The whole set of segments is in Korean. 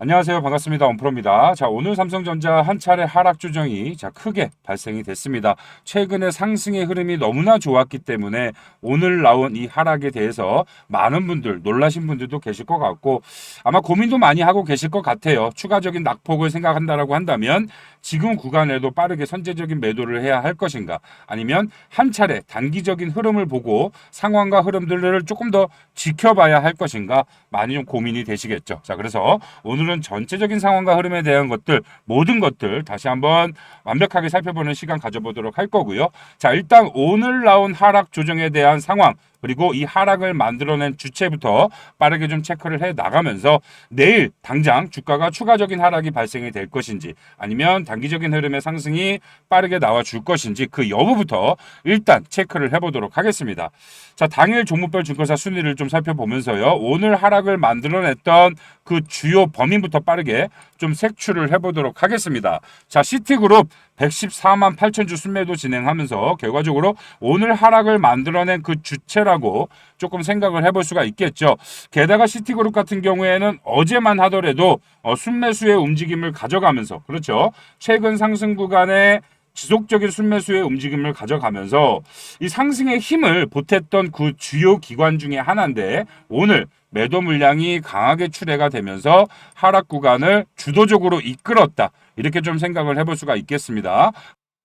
안녕하세요. 반갑습니다. 원프로입니다. 자, 오늘 삼성전자 한 차례 하락 조정이 크게 발생이 됐습니다. 최근에 상승의 흐름이 너무나 좋았기 때문에 오늘 나온 이 하락에 대해서 많은 분들 놀라신 분들도 계실 것 같고 아마 고민도 많이 하고 계실 것 같아요. 추가적인 낙폭을 생각한다라고 한다면 지금 구간에도 빠르게 선제적인 매도를 해야 할 것인가, 아니면 한 차례 단기적인 흐름을 보고 상황과 흐름들을 조금 더 지켜봐야 할 것인가, 많이 좀 고민이 되시겠죠. 자, 그래서 오늘은 전체적인 상황과 흐름에 대한 것들, 모든 것들 다시 한번 완벽하게 살펴보는 시간 가져보도록 할 거고요. 자, 일단 오늘 나온 하락 조정에 대한 상황, 그리고 이 하락을 만들어낸 주체부터 빠르게 좀 체크를 해 나가면서 내일 당장 주가가 추가적인 하락이 발생이 될 것인지, 아니면 단기적인 흐름의 상승이 빠르게 나와 줄 것인지, 그 여부부터 일단 체크를 해보도록 하겠습니다. 자, 당일 종목별 증권사 순위를 좀 살펴보면서요, 오늘 하락을 만들어냈던 그 주요 범인부터 빠르게 좀 색출을 해보도록 하겠습니다. 자, 시티그룹 114만 8천 주 순매도 진행하면서 결과적으로 오늘 하락을 만들어낸 그 주체라고 조금 생각을 해볼 수가 있겠죠. 게다가 시티그룹 같은 경우에는 어제만 하더라도 순매수의 움직임을 가져가면서, 그렇죠, 최근 상승 구간에 지속적인 순매수의 움직임을 가져가면서 이 상승의 힘을 보탰던 그 주요 기관 중에 하나인데, 오늘 매도 물량이 강하게 출회가 되면서 하락 구간을 주도적으로 이끌었다, 이렇게 좀 생각을 해볼 수가 있겠습니다.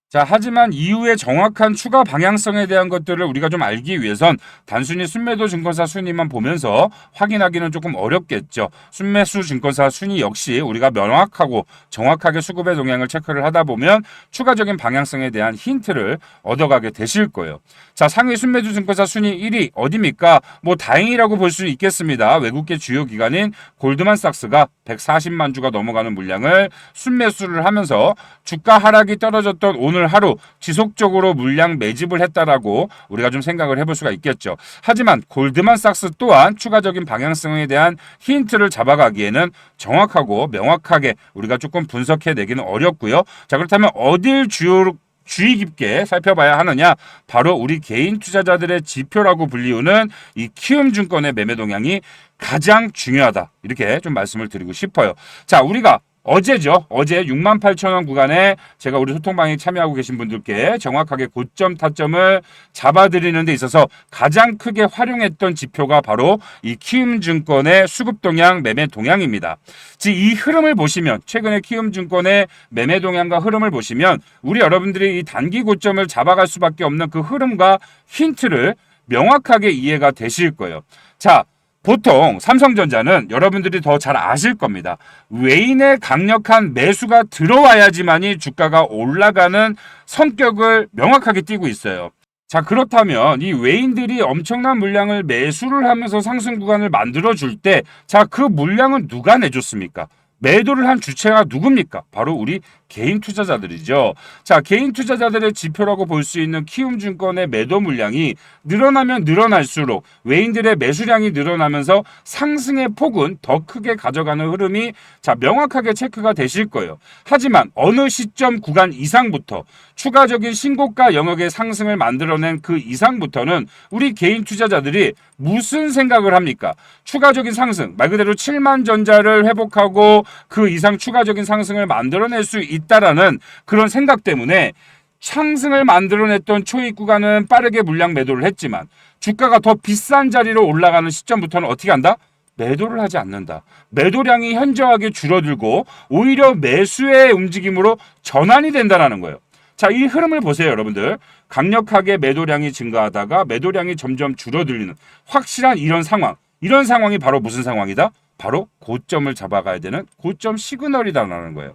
자, 하지만 이후에 정확한 추가 방향성에 대한 것들을 우리가 좀 알기 위해선 단순히 순매도 증권사 순위만 보면서 확인하기는 조금 어렵겠죠. 순매수 증권사 순위 역시 우리가 명확하고 정확하게 수급의 동향을 체크를 하다 보면 추가적인 방향성에 대한 힌트를 얻어가게 되실 거예요. 자, 상위 순매도 증권사 순위 1위 어디입니까? 뭐 다행이라고 볼 수 있겠습니다. 외국계 주요 기관인 골드만삭스가 140만 주가 넘어가는 물량을 순매수를 하면서 주가 하락이 떨어졌던 오늘 하루 지속적으로 물량 매집을 했다라고 우리가 좀 생각을 해볼 수가 있겠죠. 하지만 골드만삭스 또한 추가적인 방향성에 대한 힌트를 잡아가기에는 정확하고 명확하게 우리가 조금 분석해내기는 어렵고요. 자, 그렇다면 어딜 주의 깊게 살펴봐야 하느냐? 바로 우리 개인 투자자들의 지표라고 불리우는 이 키움증권의 매매 동향이 가장 중요하다, 이렇게 좀 말씀을 드리고 싶어요. 자, 우리가 어제죠. 어제 68,000원 구간에 제가 우리 소통방에 참여하고 계신 분들께 정확하게 고점 타점을 잡아드리는 데 있어서 가장 크게 활용했던 지표가 바로 이 키움증권의 수급동향, 매매 동향입니다. 즉, 이 흐름을 보시면, 최근에 키움증권의 매매 동향과 흐름을 보시면 우리 여러분들이 이 단기 고점을 잡아갈 수밖에 없는 그 흐름과 힌트를 명확하게 이해가 되실 거예요. 자, 보통 삼성전자는 여러분들이 더 잘 아실 겁니다. 외인의 강력한 매수가 들어와야지만이 주가가 올라가는 성격을 명확하게 띠고 있어요. 자, 그렇다면 이 외인들이 엄청난 물량을 매수를 하면서 상승 구간을 만들어줄 때, 자, 그 물량은 누가 내줬습니까? 매도를 한 주체가 누굽니까? 바로 우리 개인 투자자들이죠. 자, 개인 투자자들의 지표라고 볼 수 있는 키움증권의 매도 물량이 늘어나면 늘어날수록 외인들의 매수량이 늘어나면서 상승의 폭은 더 크게 가져가는 흐름이 명확하게 체크가 되실 거예요. 하지만 어느 시점 구간 이상부터 추가적인 신고가 영역의 상승을 만들어낸 그 이상부터는 우리 개인 투자자들이 무슨 생각을 합니까? 추가적인 상승, 말 그대로 7만 전자를 회복하고 그 이상 추가적인 상승을 만들어낼 수 있다라는 그런 생각 때문에 상승을 만들어냈던 초입 구간은 빠르게 물량 매도를 했지만 주가가 더 비싼 자리로 올라가는 시점부터는 어떻게 한다? 매도를 하지 않는다. 매도량이 현저하게 줄어들고 오히려 매수의 움직임으로 전환이 된다는 거예요. 자, 이 흐름을 보세요, 여러분들. 강력하게 매도량이 증가하다가 매도량이 점점 줄어들리는 확실한 이런 상황. 이런 상황이 바로 무슨 상황이다? 바로 고점을 잡아가야 되는 고점 시그널이다라는 거예요.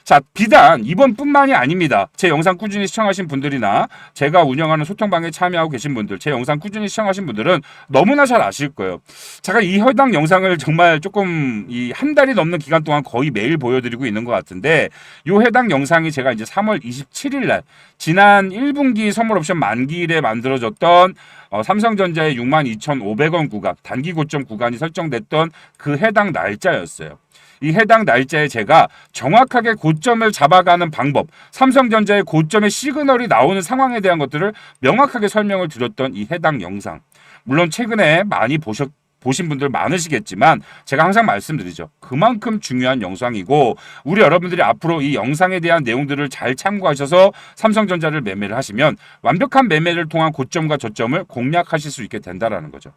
자, 비단 이번뿐만이 아닙니다. 제 영상 꾸준히 시청하신 분들이나 제가 운영하는 소통방에 참여하고 계신 분들, 제 영상 꾸준히 시청하신 분들은 너무나 잘 아실 거예요. 제가 이 해당 영상을 정말 조금 이 한 달이 넘는 기간 동안 거의 매일 보여드리고 있는 것 같은데, 이 해당 영상이 제가 이제 3월 27일 날 지난 1분기 선물옵션 만기일에 만들어졌던 삼성전자의 62,500원 구간, 단기 고점 구간이 설정됐던 그 해당 날짜였어요. 이 해당 날짜에 제가 정확하게 고점을 잡아가는 방법, 삼성전자의 고점의 시그널이 나오는 상황에 대한 것들을 명확하게 설명을 드렸던 이 해당 영상. 물론 최근에 많이 보신 분들 많으시겠지만 제가 항상 말씀드리죠. 그만큼 중요한 영상이고 우리 여러분들이 앞으로 이 영상에 대한 내용들을 잘 참고하셔서 삼성전자를 매매를 하시면 완벽한 매매를 통한 고점과 저점을 공략하실 수 있게 된다라는 거죠.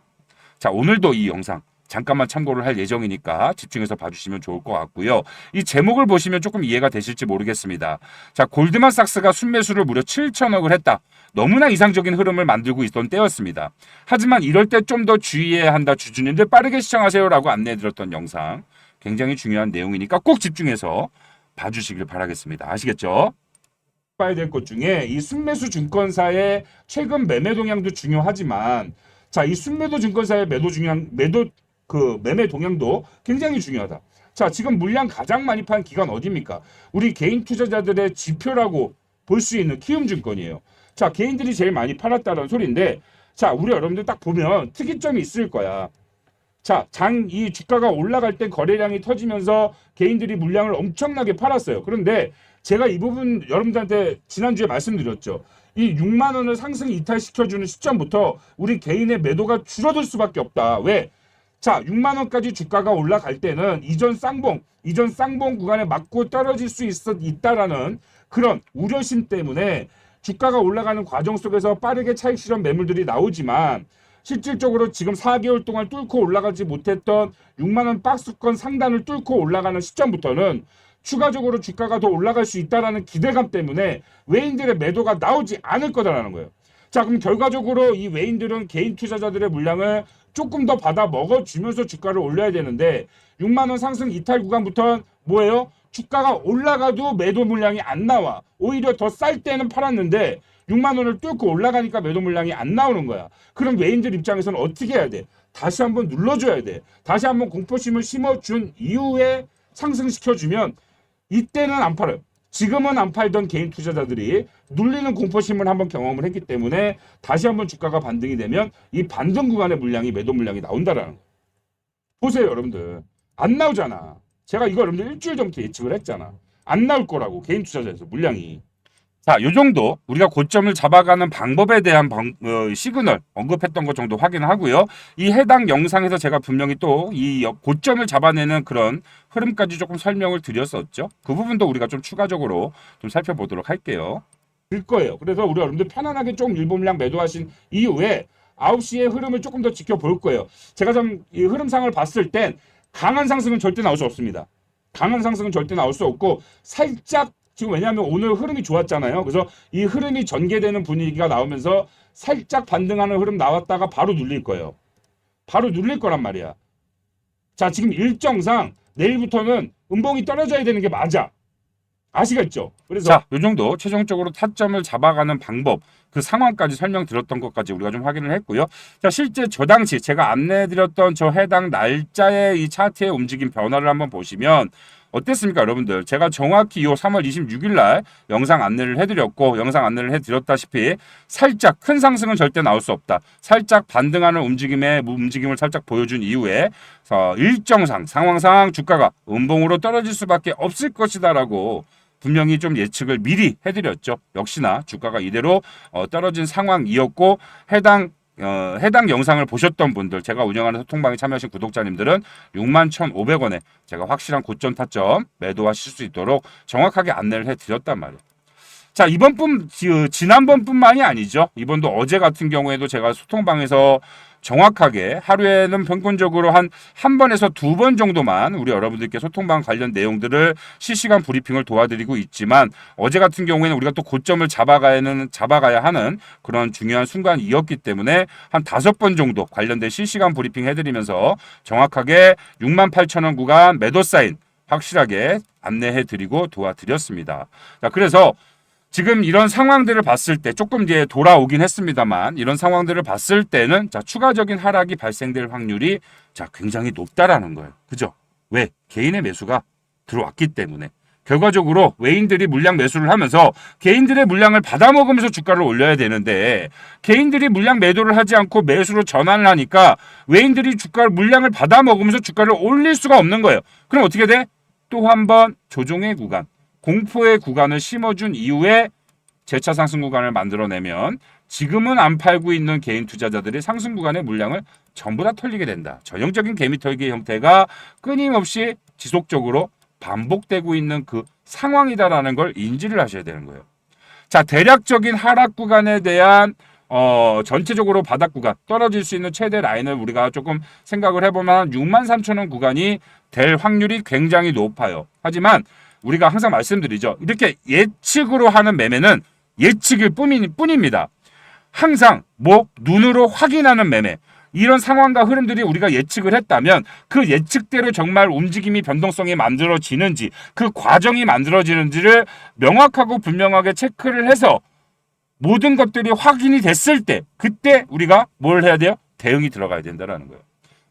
자, 오늘도 이 영상 잠깐만 참고를 할 예정이니까 집중해서 봐주시면 좋을 것 같고요. 이 제목을 보시면 조금 이해가 되실지 모르겠습니다. 자, 골드만삭스가 순매수를 무려 7천억을 했다. 너무나 이상적인 흐름을 만들고 있던 때였습니다. 하지만 이럴 때 좀 더 주의해야 한다. 주주님들 빠르게 시청하세요라고 안내해드렸던 영상. 굉장히 중요한 내용이니까 꼭 집중해서 봐주시길 바라겠습니다. 아시겠죠? 봐야 될 것 중에 이 순매수 증권사의 최근 매매 동향도 중요하지만 자, 이 순매도 증권사의 매매 동향도 굉장히 중요하다. 자, 지금 물량 가장 많이 판 기간 어디입니까? 우리 개인 투자자들의 지표라고 볼 수 있는 키움증권이에요. 자, 개인들이 제일 많이 팔았다는 소리인데, 자, 우리 여러분들 딱 보면 특이점이 있을 거야. 자, 이 주가가 올라갈 때 거래량이 터지면서 개인들이 물량을 엄청나게 팔았어요. 그런데 제가 이 부분 여러분들한테 지난주에 말씀드렸죠. 이 6만 원을 상승 이탈시켜주는 시점부터 우리 개인의 매도가 줄어들 수밖에 없다. 왜? 자, 6만 원까지 주가가 올라갈 때는 이전 쌍봉 구간에 맞고 떨어질 수 있다라는 그런 우려심 때문에 주가가 올라가는 과정 속에서 빠르게 차익 실현 매물들이 나오지만 실질적으로 지금 4개월 동안 뚫고 올라가지 못했던 6만 원 박스권 상단을 뚫고 올라가는 시점부터는 추가적으로 주가가 더 올라갈 수 있다라는 기대감 때문에 외인들의 매도가 나오지 않을 거다라는 거예요. 자, 그럼 결과적으로 이 외인들은 개인 투자자들의 물량을 조금 더 받아 먹어주면서 주가를 올려야 되는데 6만 원 상승 이탈 구간부터 뭐예요? 주가가 올라가도 매도 물량이 안 나와. 오히려 더 쌀 때는 팔았는데 6만 원을 뚫고 올라가니까 매도 물량이 안 나오는 거야. 그럼 외인들 입장에서는 어떻게 해야 돼? 다시 한번 눌러줘야 돼. 다시 한번 공포심을 심어준 이후에 상승시켜주면 이때는 안 팔아요. 지금은 안 팔던 개인 투자자들이 눌리는 공포심을 한번 경험을 했기 때문에 다시 한번 주가가 반등이 되면 이 반등 구간의 물량이 매도 물량이 나온다라는 거예요. 보세요, 여러분들. 안 나오잖아. 제가 이거 여러분들 일주일 전부터 예측을 했잖아. 안 나올 거라고, 개인 투자자에서 물량이. 자, 요 정도 우리가 고점을 잡아가는 방법에 대한 시그널 언급했던 것 정도 확인하고요. 이 해당 영상에서 제가 분명히 또 이 고점을 잡아내는 그런 흐름까지 조금 설명을 드렸었죠. 그 부분도 우리가 좀 추가적으로 좀 살펴보도록 할게요. 될 거예요. 그래서 우리 여러분들 편안하게 좀 일부 물량 매도하신 이후에 9시에 흐름을 조금 더 지켜볼 거예요. 제가 좀 이 흐름상을 봤을 땐 강한 상승은 절대 나올 수 없습니다. 강한 상승은 절대 나올 수 없고 살짝 지금 왜냐하면 오늘 흐름이 좋았잖아요. 그래서 이 흐름이 전개되는 분위기가 나오면서 살짝 반등하는 흐름 나왔다가 바로 눌릴 거예요. 바로 눌릴 거란 말이야. 자, 지금 일정상 내일부터는 음봉이 떨어져야 되는 게 맞아. 아시겠죠? 그래서 자, 요 정도 최종적으로 타점을 잡아가는 방법, 그 상황까지 설명드렸던 것까지 우리가 좀 확인을 했고요. 자, 실제 저 당시 제가 안내해드렸던 저 해당 날짜의 이 차트의 움직임 변화를 한번 보시면 어땠습니까, 여러분들? 제가 정확히 요 3월 26일 날 영상 안내를 해드렸고 영상 안내를 해드렸다시피 살짝 큰 상승은 절대 나올 수 없다. 살짝 반등하는 움직임을 살짝 보여준 이후에 일정상 상황상 주가가 음봉으로 떨어질 수밖에 없을 것이다라고 분명히 좀 예측을 미리 해드렸죠. 역시나 주가가 이대로 떨어진 상황이었고 해당 영상을 보셨던 분들, 제가 운영하는 소통방에 참여하신 구독자님들은 61,500원에 제가 확실한 고점 타점 매도하실 수 있도록 정확하게 안내를 해드렸단 말이에요. 자, 지난번뿐만이 아니죠. 이번도 어제 같은 경우에도 제가 소통방에서 정확하게 하루에는 평균적으로 한 번에서 2번 정도만 우리 여러분들께 소통방 관련 내용들을 실시간 브리핑을 도와드리고 있지만 어제 같은 경우에는 우리가 또 고점을 잡아가야 하는 그런 중요한 순간이었기 때문에 한 5번 정도 관련된 실시간 브리핑 해드리면서 정확하게 68,000원 구간 매도 사인 확실하게 안내해드리고 도와드렸습니다. 자, 그래서 지금 이런 상황들을 봤을 때 조금 이제 돌아오긴 했습니다만 이런 상황들을 봤을 때는 자, 추가적인 하락이 발생될 확률이 자, 굉장히 높다라는 거예요. 그죠? 왜? 개인의 매수가 들어왔기 때문에. 결과적으로 외인들이 물량 매수를 하면서 개인들의 물량을 받아먹으면서 주가를 올려야 되는데 개인들이 물량 매도를 하지 않고 매수로 전환을 하니까 외인들이 물량을 받아먹으면서 주가를 올릴 수가 없는 거예요. 그럼 어떻게 돼? 또 한 번 조종의 구간. 공포의 구간을 심어준 이후에 재차 상승 구간을 만들어내면 지금은 안 팔고 있는 개인 투자자들이 상승 구간의 물량을 전부 다 털리게 된다. 전형적인 개미 털기 형태가 끊임없이 지속적으로 반복되고 있는 그 상황이다라는 걸 인지를 하셔야 되는 거예요. 자, 대략적인 하락 구간에 대한 전체적으로 바닥 구간 떨어질 수 있는 최대 라인을 우리가 조금 생각을 해보면 63,000원 구간이 될 확률이 굉장히 높아요. 하지만 우리가 항상 말씀드리죠. 이렇게 예측으로 하는 매매는 예측일 뿐입니다. 항상 눈으로 확인하는 매매. 이런 상황과 흐름들이 우리가 예측을 했다면 그 예측대로 정말 움직임이 변동성이 만들어지는지 그 과정이 만들어지는지를 명확하고 분명하게 체크를 해서 모든 것들이 확인이 됐을 때 그때 우리가 뭘 해야 돼요? 대응이 들어가야 된다는 거예요.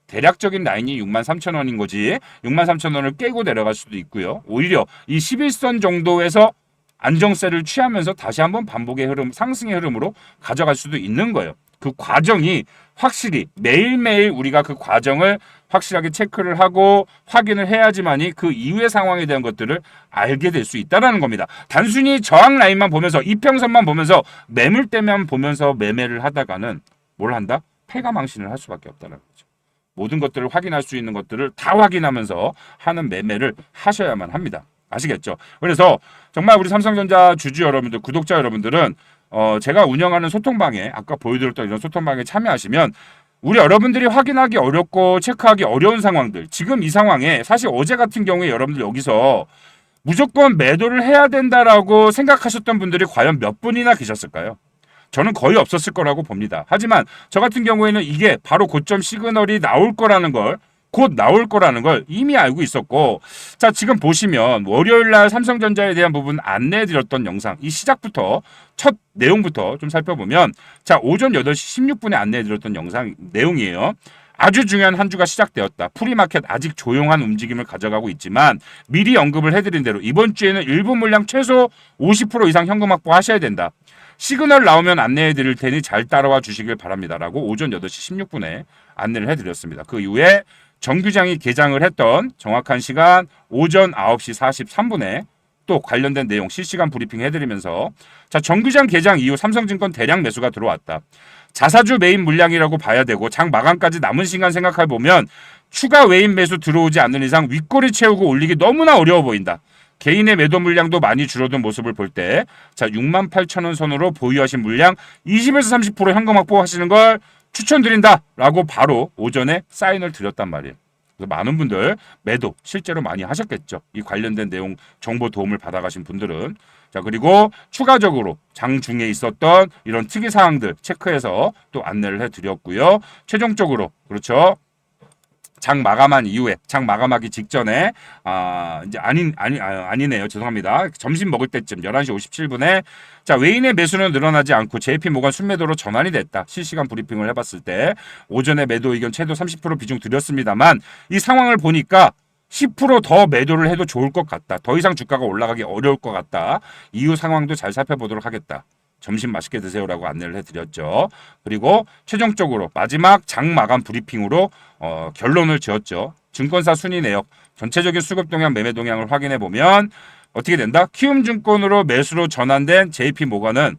대략적인 라인이 63,000원인 거지 63,000원을 깨고 내려갈 수도 있고요. 오히려 이 11선 정도에서 안정세를 취하면서 다시 한번 반복의 흐름, 상승의 흐름으로 가져갈 수도 있는 거예요. 그 과정이 확실히 매일매일 우리가 그 과정을 확실하게 체크를 하고 확인을 해야지만이 그 이후의 상황에 대한 것들을 알게 될 수 있다는 겁니다. 단순히 저항 라인만 보면서 이평선만 보면서 매물대만 보면서 매매를 하다가는 뭘 한다? 패가망신을 할 수밖에 없다는 거죠. 모든 것들을 확인할 수 있는 것들을 다 확인하면서 하는 매매를 하셔야만 합니다. 아시겠죠? 그래서 정말 우리 삼성전자 주주 여러분들, 구독자 여러분들은 제가 운영하는 소통방에 아까 보여드렸던 이런 소통방에 참여하시면 우리 여러분들이 확인하기 어렵고 체크하기 어려운 상황들 지금 이 상황에 사실 어제 같은 경우에 여러분들 여기서 무조건 매도를 해야 된다라고 생각하셨던 분들이 과연 몇 분이나 계셨을까요? 저는 거의 없었을 거라고 봅니다. 하지만 저 같은 경우에는 이게 바로 고점 시그널이 나올 거라는 걸 곧 나올 거라는 걸 이미 알고 있었고 자 지금 보시면 월요일날 삼성전자에 대한 부분 안내해드렸던 영상 이 시작부터 첫 내용부터 좀 살펴보면 자 오전 8시 16분에 안내해드렸던 영상 내용이에요. 아주 중요한 한 주가 시작되었다. 프리마켓 아직 조용한 움직임을 가져가고 있지만 미리 언급을 해드린 대로 이번 주에는 일부 물량 최소 50% 이상 현금 확보하셔야 된다. 시그널 나오면 안내해드릴 테니 잘 따라와 주시길 바랍니다라고 오전 8시 16분에 안내를 해드렸습니다. 그 이후에 정규장이 개장을 했던 정확한 시간 오전 9시 43분에 또 관련된 내용 실시간 브리핑 해드리면서 자 정규장 개장 이후 삼성증권 대량 매수가 들어왔다. 자사주 메인 물량이라고 봐야 되고 장 마감까지 남은 시간 생각해 보면 추가 외인 매수 들어오지 않는 이상 윗꼬리 채우고 올리기 너무나 어려워 보인다. 개인의 매도 물량도 많이 줄어든 모습을 볼 때 자 68,000원 선으로 보유하신 물량 20에서 30% 현금 확보하시는 걸 추천드린다라고 바로 오전에 사인을 드렸단 말이에요. 그래서 많은 분들 매도 실제로 많이 하셨겠죠. 이 관련된 내용 정보 도움을 받아가신 분들은 자 그리고 추가적으로 장중에 있었던 이런 특이 사항들 체크해서 또 안내를 해드렸고요. 최종적으로 그렇죠. 장 마감한 이후에 장 마감하기 직전에 이제 아니네요. 죄송합니다. 점심 먹을 때쯤 11시 57분에 자 외인의 매수는 늘어나지 않고 JP모건 순매도로 전환이 됐다. 실시간 브리핑을 해봤을 때 오전에 매도 의견 최소 30% 비중 드렸습니다만 이 상황을 보니까 10%더 매도를 해도 좋을 것 같다. 더 이상 주가가 올라가기 어려울 것 같다. 이후 상황도 잘 살펴보도록 하겠다. 점심 맛있게 드세요라고 안내를 해드렸죠. 그리고 최종적으로 마지막 장 마감 브리핑으로 결론을 지었죠. 증권사 순위 내역 전체적인 수급 동향 매매 동향을 확인해 보면 어떻게 된다? 키움증권으로 매수로 전환된 JP모건은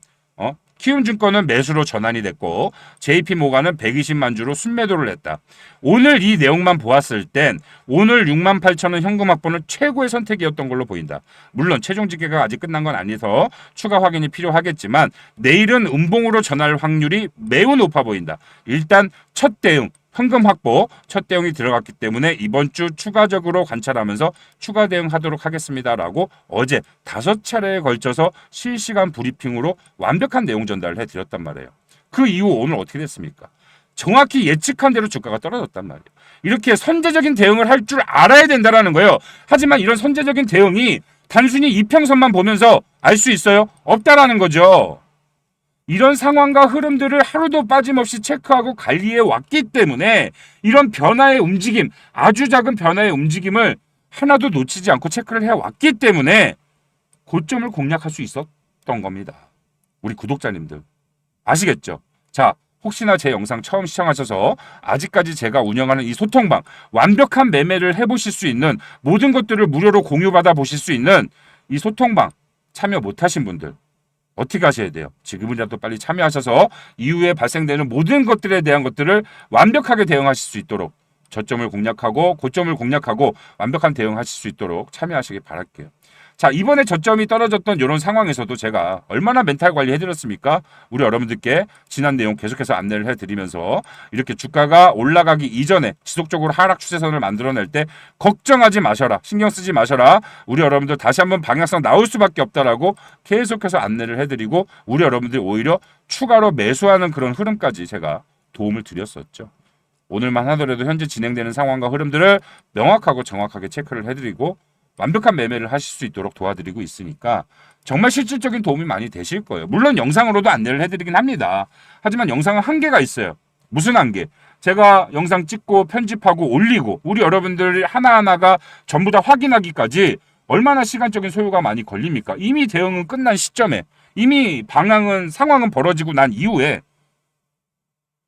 키움증권은 매수로 전환이 됐고 JP모건은 120만 주로 순매도를 했다. 오늘 이 내용만 보았을 땐 오늘 68,000원 현금 확보는 최고의 선택이었던 걸로 보인다. 물론 최종 집계가 아직 끝난 건 아니서 추가 확인이 필요하겠지만 내일은 음봉으로 전할 확률이 매우 높아 보인다. 일단 첫 대응 현금 확보 첫 대응이 들어갔기 때문에 이번 주 추가적으로 관찰하면서 추가 대응하도록 하겠습니다라고 어제 5차례에 걸쳐서 실시간 브리핑으로 완벽한 내용 전달을 해드렸단 말이에요. 그 이후 오늘 어떻게 됐습니까? 정확히 예측한 대로 주가가 떨어졌단 말이에요. 이렇게 선제적인 대응을 할 줄 알아야 된다는 거예요. 하지만 이런 선제적인 대응이 단순히 이평선만 보면서 알 수 있어요? 없다라는 거죠. 이런 상황과 흐름들을 하루도 빠짐없이 체크하고 관리해 왔기 때문에 이런 변화의 움직임, 아주 작은 변화의 움직임을 하나도 놓치지 않고 체크를 해왔기 때문에 고점을 공략할 수 있었던 겁니다. 우리 구독자님들 아시겠죠? 자, 혹시나 제 영상 처음 시청하셔서 아직까지 제가 운영하는 이 소통방 완벽한 매매를 해보실 수 있는 모든 것들을 무료로 공유받아 보실 수 있는 이 소통방 참여 못하신 분들 어떻게 하셔야 돼요? 지금이라도 빨리 참여하셔서 이후에 발생되는 모든 것들에 대한 것들을 완벽하게 대응하실 수 있도록 저점을 공략하고 고점을 공략하고 완벽한 대응하실 수 있도록 참여하시길 바랄게요. 자, 이번에 저점이 떨어졌던 이런 상황에서도 제가 얼마나 멘탈 관리 해드렸습니까? 우리 여러분들께 지난 내용 계속해서 안내를 해드리면서 이렇게 주가가 올라가기 이전에 지속적으로 하락 추세선을 만들어낼 때 걱정하지 마셔라, 신경 쓰지 마셔라, 우리 여러분들 다시 한번 방향성 나올 수밖에 없다라고 계속해서 안내를 해드리고 우리 여러분들이 오히려 추가로 매수하는 그런 흐름까지 제가 도움을 드렸었죠. 오늘만 하더라도 현재 진행되는 상황과 흐름들을 명확하고 정확하게 체크를 해드리고 완벽한 매매를 하실 수 있도록 도와드리고 있으니까 정말 실질적인 도움이 많이 되실 거예요. 물론 영상으로도 안내를 해드리긴 합니다. 하지만 영상은 한계가 있어요. 무슨 한계? 제가 영상 찍고 편집하고 올리고 우리 여러분들 하나하나가 전부 다 확인하기까지 얼마나 시간적인 소요가 많이 걸립니까? 이미 대응은 끝난 시점에 이미 상황은 벌어지고 난 이후에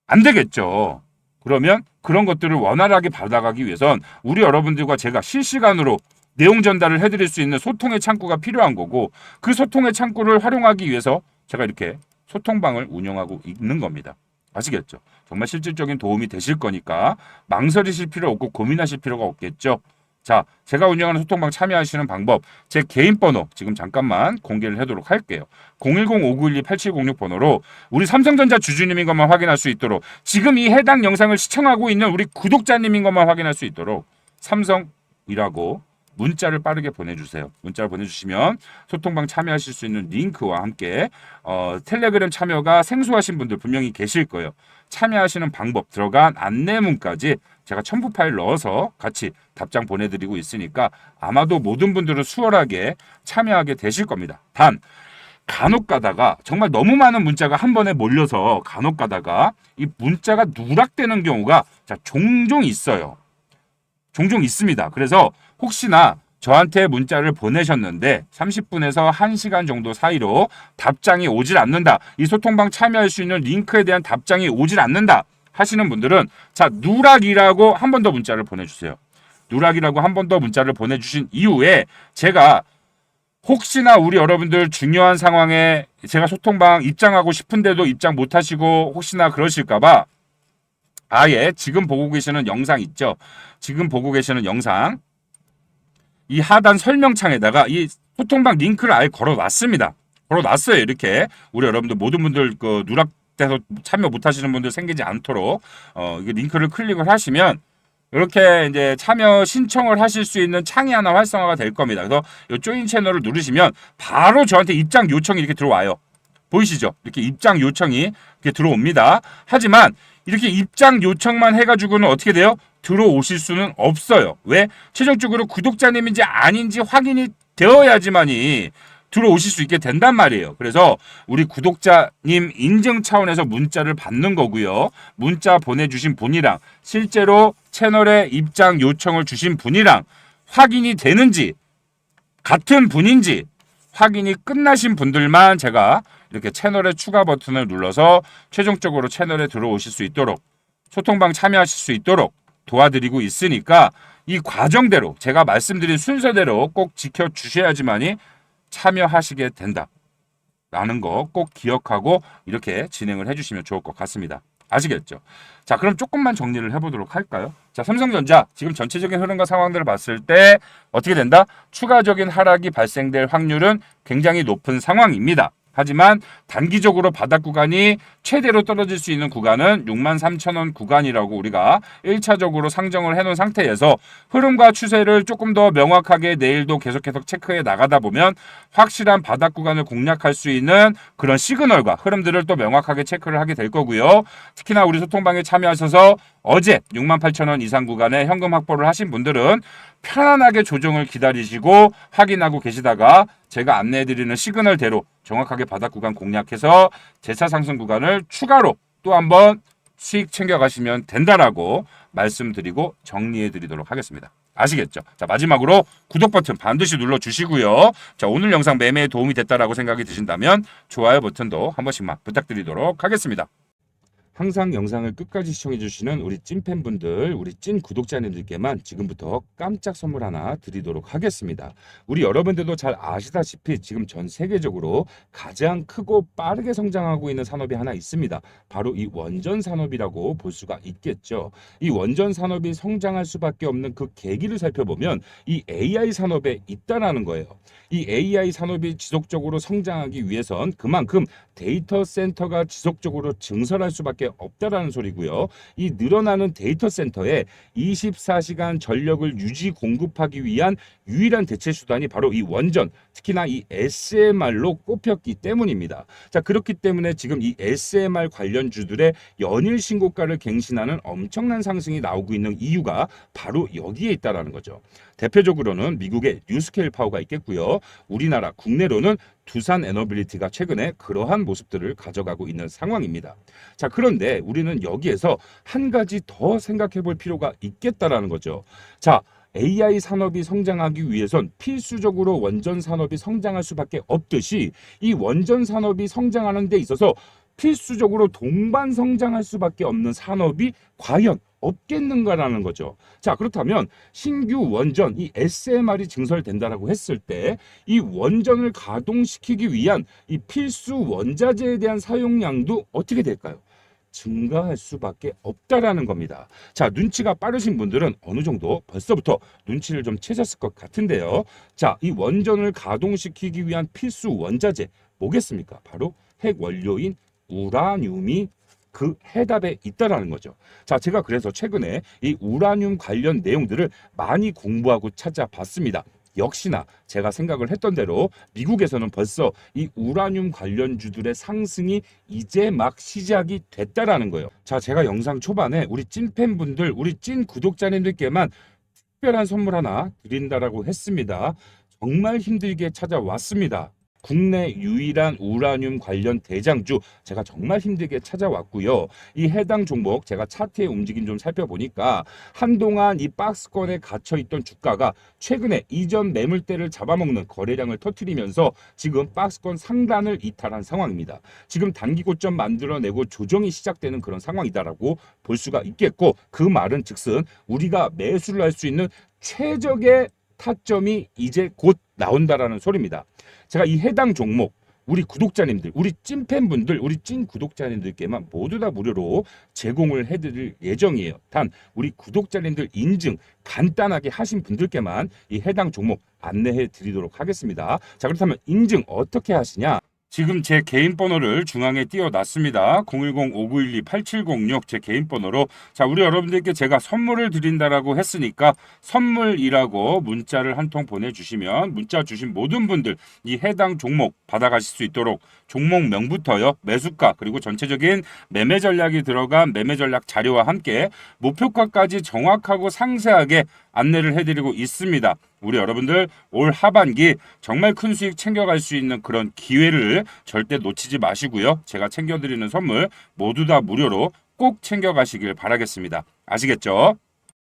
안 되겠죠. 그러면 그런 것들을 원활하게 받아가기 위해선 우리 여러분들과 제가 실시간으로 내용 전달을 해드릴 수 있는 소통의 창구가 필요한 거고 그 소통의 창구를 활용하기 위해서 제가 이렇게 소통방을 운영하고 있는 겁니다. 아시겠죠? 정말 실질적인 도움이 되실 거니까 망설이실 필요 없고 고민하실 필요가 없겠죠. 자, 제가 운영하는 소통방 참여하시는 방법 제 개인 번호 지금 잠깐만 공개를 하도록 할게요. 010-5912-8706 번호로 우리 삼성전자 주주님인 것만 확인할 수 있도록 지금 이 해당 영상을 시청하고 있는 우리 구독자님인 것만 확인할 수 있도록 삼성이라고 문자를 빠르게 보내주세요. 문자를 보내주시면 소통방 참여하실 수 있는 링크와 함께 텔레그램 참여가 생소하신 분들 분명히 계실 거예요. 참여하시는 방법 들어간 안내문까지 제가 첨부 파일 넣어서 같이 답장 보내드리고 있으니까 아마도 모든 분들은 수월하게 참여하게 되실 겁니다. 단 간혹 가다가 정말 너무 많은 문자가 한 번에 몰려서 간혹 가다가 이 문자가 누락되는 경우가 종종 있어요. 종종 있습니다. 그래서 혹시나 저한테 문자를 보내셨는데 30분에서 1시간 정도 사이로 답장이 오질 않는다. 이 소통방 참여할 수 있는 링크에 대한 답장이 오질 않는다 하시는 분들은 누락이라고 한 번 더 문자를 보내주세요. 누락이라고 한 번 더 문자를 보내주신 이후에 제가 혹시나 우리 여러분들 중요한 상황에 제가 소통방 입장하고 싶은데도 입장 못하시고 혹시나 그러실까봐 아예 지금 보고 계시는 영상 있죠. 지금 보고 계시는 영상 이 하단 설명창에다가 이 소통방 링크를 아예 걸어놨습니다. 걸어놨어요. 이렇게 우리 여러분들 모든 분들 그 누락돼서 참여 못하시는 분들 생기지 않도록 이 링크를 클릭을 하시면 이렇게 이제 참여 신청을 하실 수 있는 창이 하나 활성화가 될 겁니다. 그래서 이 조인 채널을 누르시면 바로 저한테 입장 요청이 이렇게 들어와요. 보이시죠? 이렇게 입장 요청이 이렇게 들어옵니다. 하지만 이렇게 입장 요청만 해가지고는 어떻게 돼요? 들어오실 수는 없어요. 왜? 최종적으로 구독자님인지 아닌지 확인이 되어야지만이 들어오실 수 있게 된단 말이에요. 그래서 우리 구독자님 인증 차원에서 문자를 받는 거고요. 문자 보내주신 분이랑 실제로 채널에 입장 요청을 주신 분이랑 확인이 되는지 같은 분인지 확인이 끝나신 분들만 제가 이렇게 채널의 추가 버튼을 눌러서 최종적으로 채널에 들어오실 수 있도록 소통방 참여하실 수 있도록 도와드리고 있으니까 이 과정대로 제가 말씀드린 순서대로 꼭 지켜주셔야지만이 참여하시게 된다 라는 거 꼭 기억하고 이렇게 진행을 해주시면 좋을 것 같습니다. 아시겠죠? 자, 그럼 조금만 정리를 해보도록 할까요? 자, 삼성전자 지금 전체적인 흐름과 상황들을 봤을 때 어떻게 된다? 추가적인 하락이 발생될 확률은 굉장히 높은 상황입니다. 하지만 단기적으로 바닥 구간이 최대로 떨어질 수 있는 구간은 63,000원 구간이라고 우리가 1차적으로 상정을 해놓은 상태에서 흐름과 추세를 조금 더 명확하게 내일도 계속해서 체크해 나가다 보면 확실한 바닥 구간을 공략할 수 있는 그런 시그널과 흐름들을 또 명확하게 체크를 하게 될 거고요. 특히나 우리 소통방에 참여하셔서 어제 68,000원 이상 구간에 현금 확보를 하신 분들은 편안하게 조정을 기다리시고 확인하고 계시다가 제가 안내해드리는 시그널대로 정확하게 바닥 구간 공략해서 재차 상승 구간을 추가로 또 한번 수익 챙겨가시면 된다라고 말씀드리고 정리해드리도록 하겠습니다. 아시겠죠? 자, 마지막으로 구독 버튼 반드시 눌러주시고요. 자, 오늘 영상 매매에 도움이 됐다라고 생각이 드신다면 좋아요 버튼도 한 번씩만 부탁드리도록 하겠습니다. 항상 영상을 끝까지 시청해주시는 우리 찐팬분들, 우리 찐 구독자님들께만 지금부터 깜짝 선물 하나 드리도록 하겠습니다. 우리 여러분들도 잘 아시다시피 지금 전 세계적으로 가장 크고 빠르게 성장하고 있는 산업이 하나 있습니다. 바로 이 원전 산업이라고 볼 수가 있겠죠. 이 원전 산업이 성장할 수밖에 없는 그 계기를 살펴보면 이 AI 산업에 있다라는 거예요. 이 AI 산업이 지속적으로 성장하기 위해선 그만큼 데이터 센터가 지속적으로 증설할 수밖에 없다라는 소리고요. 이 늘어나는 데이터 센터에 24시간 전력을 유지 공급하기 위한 유일한 대체 수단이 바로 이 원전, 특히나 이 SMR로 꼽혔기 때문입니다. 자, 그렇기 때문에 지금 이 SMR 관련주들의 연일 신고가를 갱신하는 엄청난 상승이 나오고 있는 이유가 바로 여기에 있다라는 거죠. 대표적으로는 미국의 뉴스케일 파워가 있겠고요. 우리나라 국내로는 두산 에너빌리티가 최근에 그러한 모습들을 가져가고 있는 상황입니다. 자, 그런데 우리는 여기에서 한 가지 더 생각해 볼 필요가 있겠다라는 거죠. 자, AI 산업이 성장하기 위해선 필수적으로 원전 산업이 성장할 수밖에 없듯이 이 원전 산업이 성장하는 데 있어서 필수적으로 동반 성장할 수밖에 없는 산업이 과연 없겠는가라는 거죠. 자, 그렇다면 신규 원전 이 SMR이 증설된다라고 했을 때 이 원전을 가동시키기 위한 이 필수 원자재에 대한 사용량도 어떻게 될까요? 증가할 수밖에 없다라는 겁니다. 자, 눈치가 빠르신 분들은 어느 정도 벌써부터 눈치를 좀 채셨을 것 같은데요. 자, 이 원전을 가동시키기 위한 필수 원자재 뭐겠습니까? 바로 핵 원료인 우라늄이 그 해답에 있다라는 거죠. 자, 제가 그래서 최근에 이 우라늄 관련 내용들을 많이 공부하고 찾아봤습니다. 역시나 제가 생각을 했던 대로 미국에서는 벌써 이 우라늄 관련주들의 상승이 이제 막 시작이 됐다라는 거예요. 자, 제가 영상 초반에 우리 찐팬분들, 우리 찐 구독자님들께만 특별한 선물 하나 드린다라고 했습니다. 정말 힘들게 찾아왔습니다. 국내 유일한 우라늄 관련 대장주 제가 정말 힘들게 찾아왔고요. 이 해당 종목 제가 차트의 움직임 좀 살펴보니까 한동안 이 박스권에 갇혀있던 주가가 최근에 이전 매물대를 잡아먹는 거래량을 터뜨리면서 지금 박스권 상단을 이탈한 상황입니다. 지금 단기 고점 만들어내고 조정이 시작되는 그런 상황이다라고 볼 수가 있겠고, 그 말은 즉슨 우리가 매수를 할 수 있는 최적의 타점이 이제 곧 나온다라는 소리입니다. 제가 이 해당 종목 우리 구독자님들, 우리 찐팬분들, 우리 찐 구독자님들께만 모두 다 무료로 제공을 해드릴 예정이에요. 단 우리 구독자님들 인증 간단하게 하신 분들께만 이 해당 종목 안내해 드리도록 하겠습니다. 자, 그렇다면 인증 어떻게 하시냐? 지금 제 개인 번호를 중앙에 띄워놨습니다. 010-5912-8706 제 개인 번호로. 자, 우리 여러분들께 제가 선물을 드린다라고 했으니까 선물이라고 문자를 한 통 보내주시면 문자 주신 모든 분들 이 해당 종목 받아가실 수 있도록 종목명부터요, 매수가 그리고 전체적인 매매 전략이 들어간 매매 전략 자료와 함께 목표가까지 정확하고 상세하게 안내를 해드리고 있습니다. 우리 여러분들 올 하반기 정말 큰 수익 챙겨갈 수 있는 그런 기회를 절대 놓치지 마시고요. 제가 챙겨드리는 선물 모두 다 무료로 꼭 챙겨가시길 바라겠습니다. 아시겠죠?